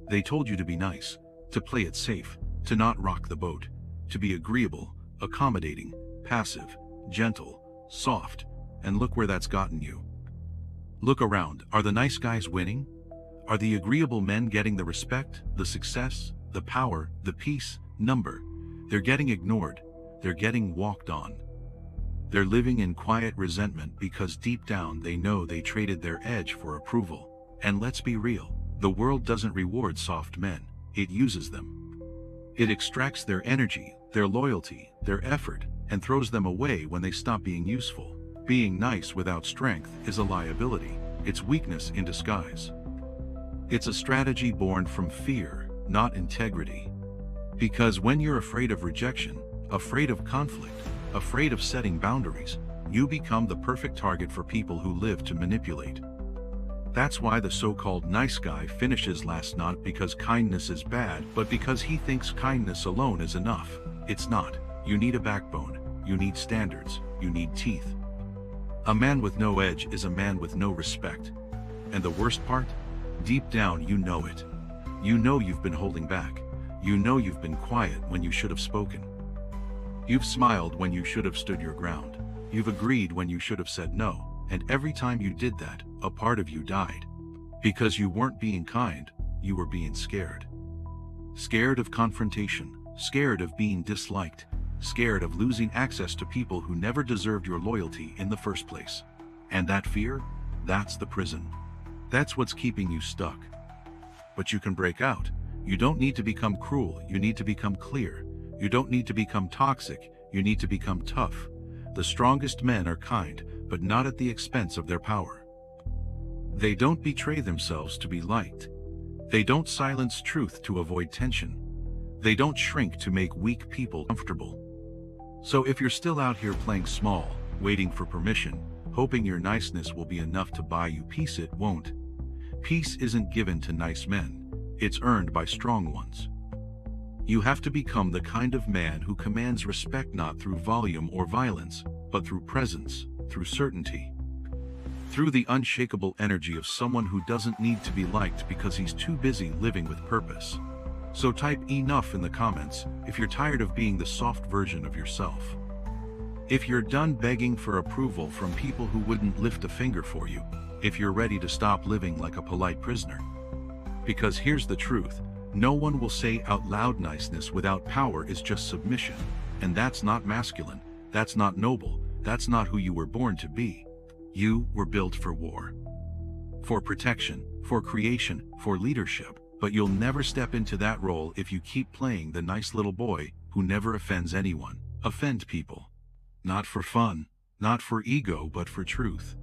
They told you to be nice, to play it safe, to not rock the boat, to be agreeable, accommodating, passive, gentle, soft, and look where that's gotten you. Look around. Are the nice guys winning? Are the agreeable men getting the respect, the success, the power, the peace, number? They're getting ignored. They're getting walked on. They're living in quiet resentment because deep down they know they traded their edge for approval. And let's be real, the world doesn't reward soft men, it uses them. It extracts their energy, their loyalty, their effort, and throws them away when they stop being useful. Being nice without strength is a liability. It's weakness in disguise. It's a strategy born from fear, not integrity. Because when you're afraid of rejection, afraid of conflict, afraid of setting boundaries, you become the perfect target for people who live to manipulate. That's why the so-called nice guy finishes last, not because kindness is bad, but because he thinks kindness alone is enough. It's not. You need a backbone. You need standards. You need teeth. A man with no edge is a man with no respect. And the worst part? Deep down you know it. You know you've been holding back. You know you've been quiet when you should have spoken. You've smiled when you should have stood your ground. You've agreed when you should have said no. And every time you did that, a part of you died. Because you weren't being kind, you were being scared. Scared of confrontation, scared of being disliked, scared of losing access to people who never deserved your loyalty in the first place. And that fear, that's the prison. That's what's keeping you stuck. But you can break out. You don't need to become cruel, you need to become clear. You don't need to become toxic, you need to become tough. The strongest men are kind, but not at the expense of their power. They don't betray themselves to be liked. They don't silence truth to avoid tension. They don't shrink to make weak people comfortable. So if you're still out here playing small, waiting for permission, hoping your niceness will be enough to buy you peace, it won't. Peace isn't given to nice men, it's earned by strong ones. You have to become the kind of man who commands respect not through volume or violence, but through presence, through certainty. Through the unshakable energy of someone who doesn't need to be liked because he's too busy living with purpose. So type enough in the comments if you're tired of being the soft version of yourself. If you're done begging for approval from people who wouldn't lift a finger for you. If you're ready to stop living like a polite prisoner. Because here's the truth. No one will say out loud niceness without power is just submission. And that's not masculine, that's not noble, that's not who you were born to be. You were built for war. For protection, for creation, for leadership. But you'll never step into that role if you keep playing the nice little boy who never offends anyone. Offend people. Not for fun, not for ego, but for truth.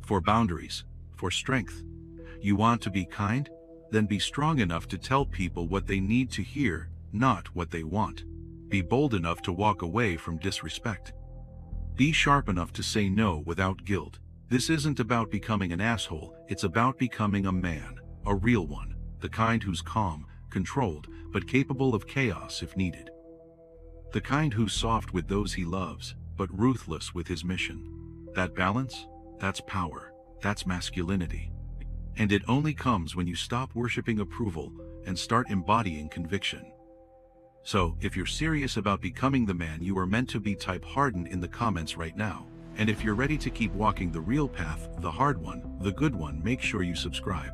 For boundaries, for strength. You want to be kind? Then be strong enough to tell people what they need to hear, not what they want. Be bold enough to walk away from disrespect. Be sharp enough to say no without guilt. This isn't about becoming an asshole, it's about becoming a man, a real one, the kind who's calm, controlled, but capable of chaos if needed. The kind who's soft with those he loves, but ruthless with his mission. That balance, that's power, that's masculinity. And it only comes when you stop worshiping approval and start embodying conviction. So, if you're serious about becoming the man you are meant to be, type Harden in the comments right now. And if you're ready to keep walking the real path, the hard one, the good one, make sure you subscribe.